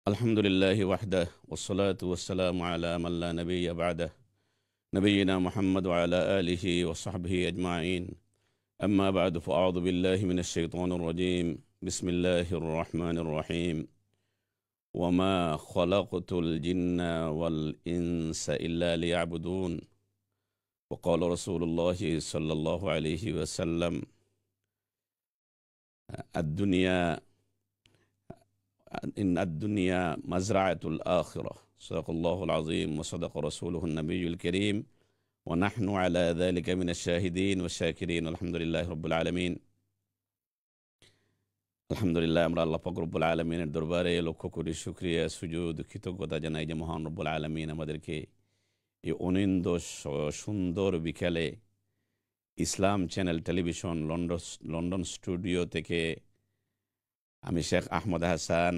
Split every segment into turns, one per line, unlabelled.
আলহামদুলিল্লাহি ওয়াহদাহ ওয়াসসালাতু ওয়াসসালামু আলা মান লা নাবিয়্যা বা'দাহ নবিয়িনা মুহাম্মদ ওয়া আলা আলিহি ওয়া সাহবিহি আজমাইন আম্মা বা'দু ফাআউযু বিল্লাহি মিনাশ শাইতানির রাজীম বিসমিল্লাহির রহমানির রহিম ওয়া মা খালাকতুল জিন্না ওয়াল ইনসা ইল্লা লিয়াবুদুন ওয়া ক্বালা রাসূলুল্লাহি সাল্লাল্লাহু আলাইহি ওয়াসাল্লাম আদ-দুনিয়া إن الدنيا مزرعة الآخرة صدق الله العظيم وصدق رسوله النبي الكريم ونحن على ذلك من الشاهدين والشاكرين الحمد لله رب العالمين আলহামদুলিল্লাহ আমরা আল্লাহ পাক রব্বুল আলামিনের দরবারে লক্ষ কোটি শুকরিয়া সুজুদ কৃতজ্ঞতা জানাই যে মহান রব্বুল আলামিন আমাদেরকে এই অনিন্দ সুন্দর বিকেলে ইসলাম চ্যানেল টেলিভিশন লন্ডন স্টুডিও থেকে আমি শেখ আহমদ হাসান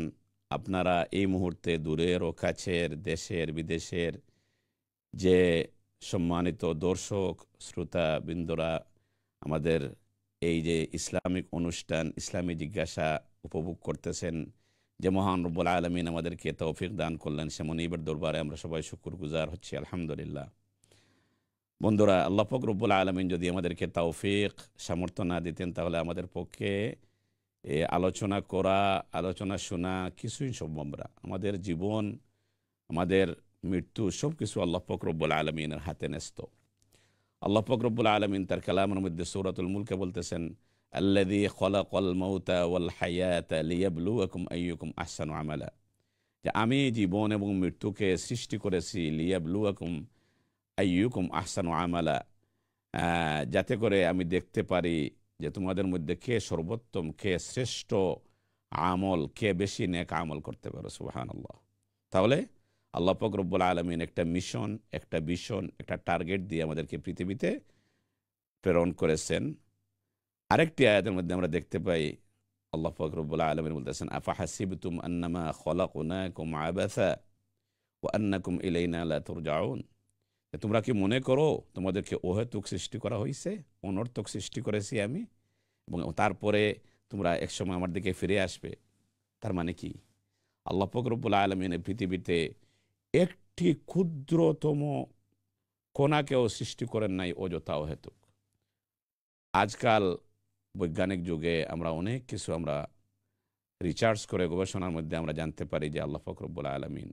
আপনারা এই মুহূর্তে দূরের ও কাছের দেশের বিদেশের যে সম্মানিত দর্শক শ্রোতা বৃন্দরা আমাদের এই যে ইসলামিক অনুষ্ঠান ইসলামী জিজ্ঞাসা উপভোগ করতেছেন, যে মহান রব্বুল আলামিন আমাদেরকে তৌফিক দান করলেন, সে মনিবের দরবারে আমরা সবাই শুকরগুজার হচ্ছি আলহামদুলিল্লাহ। বন্ধুরা, আল্লাহ পাক রব্বুল আলামিন যদি আমাদেরকে তৌফিক সামর্থ্য না দিতেন তাহলে আমাদের পক্ষে আলোচনা করা, আলোচনা শোনা কিছুই সম্ভব না। আমাদের জীবন, আমাদের মৃত্যু সব কিছু আল্লাহ পাক রব্বুল আলামিনের হাতে ন্যস্ত। আল্লাহ পাক রব্বুল আলামিন তার কালামের মধ্যে সূরাতুল মুলকে বলতেছেন, আল্লাযী খালাকাল মাউতা ওয়াল হায়াতা লিয়াবলুয়াকুম আইয়ুকুম আহসানু আমালা, যে আমি জীবন এবং মৃত্যুকে সৃষ্টি করেছি লিয়াবলুয়াকুম আইয়ুকুম আহসানু আমালা, যাতে করে আমি দেখতে পারি যে তোমাদের মধ্যে কে সর্বোত্তম, কে শ্রেষ্ঠ আমল, কে বেশি নেক আমল করতে পারো। সুবহানাল্লাহ। তাহলে আল্লাহ পাক রব্বুল আলামিন একটা মিশন, একটা ভিশন, একটা টার্গেট দিয়ে আমাদেরকে পৃথিবীতে প্রেরণ করেছেন। আরেকটি আয়াতের মধ্যে আমরা দেখতে পাই আল্লাহ পাক রব্বুল আলামিন বলতেছেন, আফা হাসিবতুম আন্নামা খলাকনাকুম আবাসা ওয়া আন্নাকুম ইলাইনা লা তুরজাউন, তোমরা কি মনে করো তোমাদেরকে অহেতুক সৃষ্টি করা হয়েছে, অনর্থক সৃষ্টি করেছি আমি, এবং তারপরে তোমরা একসময় আমার দিকে ফিরে আসবে। তার মানে কি? আল্লাহ পাক রব্বুল আলামিন পৃথিবীতে একটি ক্ষুদ্রতম কণাকেও সৃষ্টি করেন নাই অযথা অহেতুক। আজকাল বৈজ্ঞানিক যুগে আমরা অনেক কিছু আমরা রিসার্চ করে গবেষণার মধ্যে আমরা জানতে পারি যে আল্লাহ পাক রব্বুল আলামিন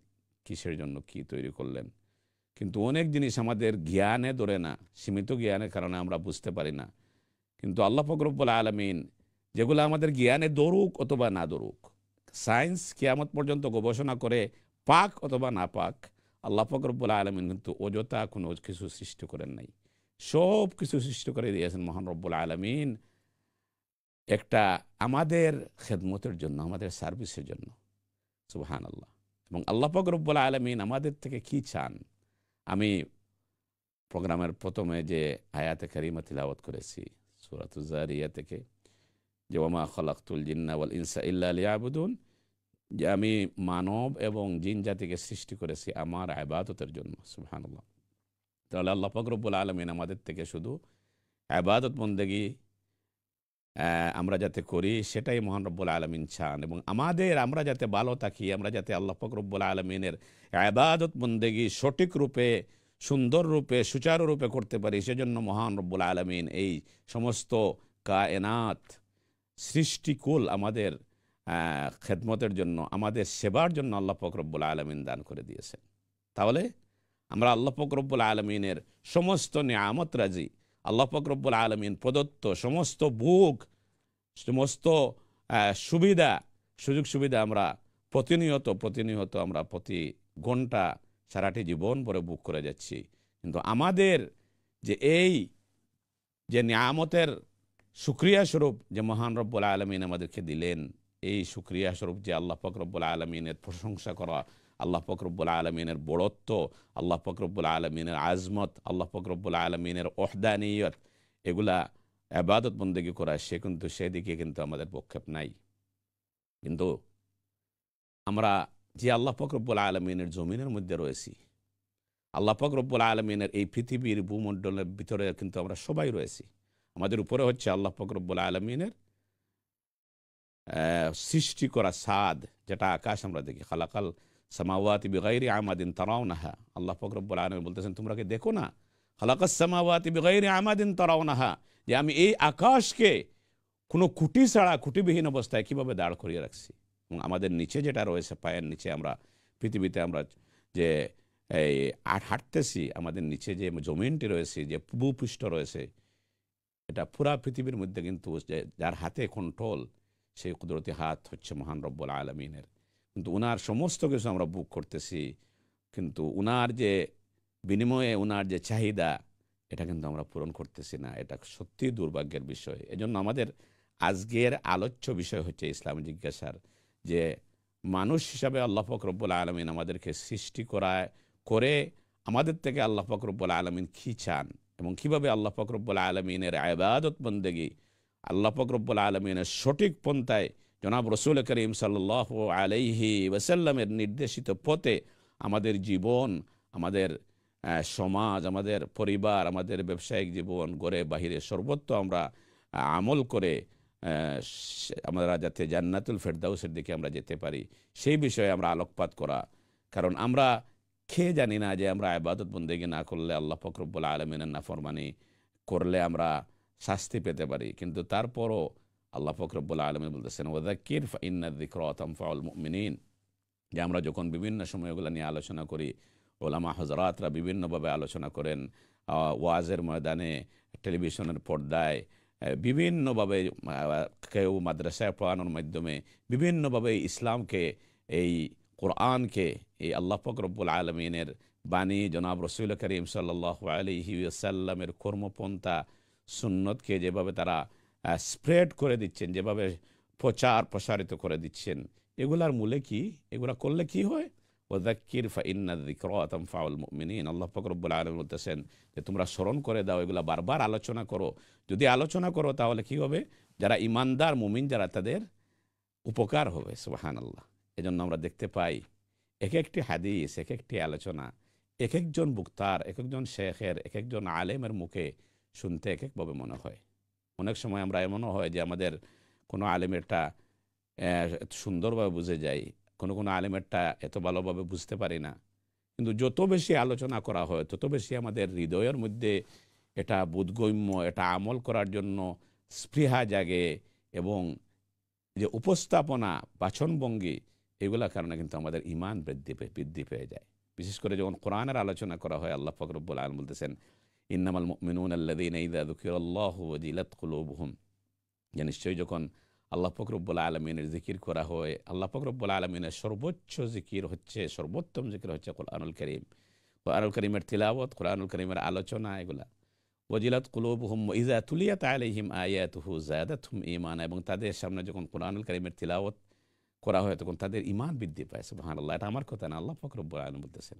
কিসের জন্য কি তৈরি করলেন, কিন্তু অনেক জিনিস আমাদের জ্ঞানে ধরে না, সীমিত জ্ঞানের কারণে আমরা বুঝতে পারি না। কিন্তু আল্লাহ পাক রব্বুল আলামিন যেগুলো আমাদের জ্ঞানে ধরুক অথবা না ধরুক, সায়েন্স কিয়ামত পর্যন্ত গবেষণা করে পাক অথবা না পাক, আল্লাহ পাক রব্বুল আলামিন কিন্তু অযথা কোনো কিছু সৃষ্টি করেন নাই, সব কিছু সৃষ্টি করে দিয়েছেন মহান রব্বুল আলামিন একটা আমাদের খেদমতের জন্য, আমাদের সার্ভিসের জন্য। সুবহানাল্লাহ। এবং আল্লাহ পাক রব্বুল আলামিন আমাদের থেকে কি চান, আমি প্রোগ্রামের প্রথমে যে আয়াতে কারিমা তিলাওয়াত করেছি সূরাতুজ যারিয়াত থেকে, যে ওয়ামা খালাকতুল জিন্না ওয়াল ইনসা ইল্লা লিয়াবুদুন, যে আমি মানব এবং জিন জাতিকে সৃষ্টি করেছি আমার ইবাদতের জন্য। সুবহানাল্লাহ। তাহলে আল্লাহ পাক রব্বুল আলামিন আমাদের থেকে শুধু ইবাদত বন্দেগী আমরা যাতে করি সেটাই মহান রব্বুল আলামিন চান, এবং আমরা যাতে ভালো থাকি, আমরা যাতে আল্লাহ পাক রব্বুল আলামিনের ইবাদত বন্দেগী সঠিক রূপে, সুন্দর রূপে, সুচারু রূপে করতে পারি, সেজন্য মহান রব্বুল আলামিন এই সমস্ত কায়নাত সৃষ্টিকুল আমাদের খেদমতের জন্য, আমাদের সেবার জন্য আল্লাহ পাক রব্বুল আলামিন দান করে দিয়েছেন। তাহলে আমরা আল্লাহ পাক রব্বুল আলামিনের সমস্ত নিয়ামত রাজি, আল্লাহ পাক রব্বুল আলামিন প্রদত্ত সমস্ত ভোগ, সমস্ত সুবিধা, সুযোগ সুবিধা আমরা প্রতিনিয়ত আমরা প্রতি ঘন্টা সারাটি জীবন ভরে ভোগ করে যাচ্ছি। কিন্তু আমাদের যে এই যে নিয়ামতের শুকরিয়া স্বরূপ যে মহান রব্বুল আলামিন আমাদেরকে দিলেন, এই শুকরিয়া স্বরূপ যে আল্লাহ পাক রব্বুল আলামিনের প্রশংসা করা, আল্লাহ পাক রব্বুল আলামিনের বড়ত্ব, আল্লাহ পাক রব্বুল আলামিনের আজমত, আল্লাহ পাক রব্বুল আলামিনের ওহদানিয়ত, এগুলা ইবাদত বন্দেগী করা, সেদিকে কিন্তু আমাদের পক্ষেপ নাই। কিন্তু আমরা যে আল্লাহ পাক রব্বুল আলামিনের জমিনের মধ্যে রয়েছি, আল্লাহ পাক রব্বুল আলামিনের এই পৃথিবীর ভূমণ্ডলের ভিতরে কিন্তু আমরা সবাই রয়েছি। আমাদের উপরে হচ্ছে আল্লাহ পাক রব্বুল আলামিনের সৃষ্টি করা ছাদ, যেটা আকাশ আমরা দেখি, খালাকাল সামাওয়াতি বিগাইরি আমাদিন তারাউনাহা, আল্লাহ পাক রব্বুল আলামিন বলতেছেন তোমরা কি দেখো না, খালাকাস সামাওয়াতি বিগাইরি আমাদিন তারাউনাহা, যে আমি এই আকাশকে কোনো খুঁটি ছাড়া, খুঁটিবিহীন অবস্থায় কিভাবে দাঁড় করিয়ে রাখছি। এবং আমাদের নিচে যেটা রয়েছে, পায়ের নিচে আমরা পৃথিবীতে আমরা যে এই হাঁটতেছি, আমাদের নিচে যে জমিনটি রয়েছে, যে ভূপৃষ্ঠ রয়েছে, এটা পুরা পৃথিবীর মধ্যে কিন্তু যার হাতে কন্ট্রোল, সেই কুদরতি হাত হচ্ছে মহান রব্বুল আলমিনের। কিন্তু উনার সমস্ত কিছু আমরা বুক করতেছি, কিন্তু উনার যে বিনিময়ে উনার যে চাহিদা, এটা কিন্তু আমরা পূরণ করতেছি না। এটা সত্যি দুর্ভাগ্যের বিষয়। এজন্য আমাদের আজকের আলোচ্য বিষয় হচ্ছে ইসলাম জিজ্ঞাসার, যে মানুষ হিসাবে আল্লাহ পাক রব্বুল আলমিন আমাদেরকে সৃষ্টি করে আমাদের থেকে আল্লাহ পাক রব্বুল আলমিন কী চান, এবং কীভাবে আল্লাহ পাক রব্বুল আলমিনের ইবাদত বন্দেগী, আল্লাহ পাক রব্বুল আলমিনের সঠিক পন্থায় জনাব রসুল করিম সাল্লাল্লাহু আলাইহি ওয়াসাল্লামের নির্দেশিত পথে আমাদের জীবন, আমাদের সমাজ, আমাদের পরিবার, আমাদের ব্যবসায়িক জীবন, ঘরে বাহিরে সর্বত্র আমরা আমল করে আমরা যাতে জান্নাতুল ফেরদাউসের দিকে আমরা যেতে পারি, সেই বিষয়ে আমরা আলোকপাত করা। কারণ আমরা খেয়ে জানি না যে আমরা ইবাদত বন্দেগী না করলে, আল্লাহ পাক রব্বুল আলামিনের নাফরমানি করলে আমরা শাস্তি পেতে পারি। কিন্তু তারপরও আল্লাহ পাক রব্বুল আলামিন বলতেছেন ওয়াযাক্কির ফাইন্না যিকরা তানফাউল মুমিনিন, যে আমরা যখন বিভিন্ন সময়গুলো নিয়ে আলোচনা করি, ওলামা হযরাতরা বিভিন্নভাবে আলোচনা করেন, ওয়াজের ময়দানে, টেলিভিশনের পর্দায়, বিভিন্নভাবে, কেউ মাদ্রাসায় পড়ানোর মাধ্যমে বিভিন্নভাবে ইসলামকে, এই কোরআনকে, এই আল্লাহ পাক রব্বুল আলমিনের বাণী, জনাব রসুল করিম সাল্লাল্লাহু আলাইহি ওয়াসাল্লামের কর্মপন্থা সুন্নতকে যেভাবে তারা স্প্রেড করে দিচ্ছেন, যেভাবে প্রসারিত করে দিচ্ছেন, এগুলার মূলে কি, এগুলা করলে কি হয়? ওয়াযাক্কির ফাইন্না যিকরা তানফাউল মুমিনিন, আল্লাহ পাক রব্বুল আলামিন বলতেছেন যে তোমরা স্মরণ করে দাও, এগুলা বারবার আলোচনা করো। যদি আলোচনা করো তাহলে কি হবে? যারা ইমানদার মুমিন যারা, তাদের উপকার হবে। সুবহানাল্লাহ। এজন্য আমরা দেখতে পাই এক একটি হাদিস, এক একটি আলোচনা, এক একজন বক্তার, এক একজন শেখের, এক একজন আলেমের মুখে শুনতে এক একভাবে মনে হয়। অনেক সময় আমরা এমনও হয় যে আমাদের কোনো আলেমেরটা এত সুন্দরভাবে বুঝে যাই, কোনো আলেমেরটা এত ভালোভাবে বুঝতে পারি না। কিন্তু যত বেশি আলোচনা করা হয়, তত বেশি আমাদের হৃদয়ের মধ্যে এটা বোধগম্য, এটা আমল করার জন্য স্পৃহা জাগে, এবং যে উপস্থাপনা, বাচনভঙ্গি, এগুলোর কারণে কিন্তু আমাদের ঈমান বৃদ্ধি পেয়ে যায়। বিশেষ করে যখন কোরআনের আলোচনা করা হয়, আল্লাহ পাক রব্বুল আলামিন বলতেছেন ইন্নামাল মুমিনুনা আল্লাযীনা ইযা যুকিরাল্লাহু ওয়াজিলাত কুলুবুহুম, যে নিশ্চয়ই যখন আল্লাহ পাক রব্বুল আলামিনের জিকির করা হয়, আল্লাহ পাক রব্বুল আলামিনের সর্বোচ্চ জিকির হচ্ছে, সর্বোত্তম জিকির হচ্ছে কোরআনুল কারীম। কোরআনুল কারীমের তিলাওয়াত, কোরআনুল কারীমের আলোচনা, এগুলা ওয়াজিলাত কুলুবুহুম ওয়া ইযা তুলিয়াত আলাইহিম আয়াতুহু যাদাতহুম ঈমানা, এবং তাদের সামনে যখন কোরআনুল কারীমের তিলাওয়াত করা হয় তখন তাদের ঈমান বৃদ্ধি পায়। সুবহানাল্লাহ। এটা আমার কথা না, আল্লাহ পাক রব্বুল আলামিন বলতেছেন।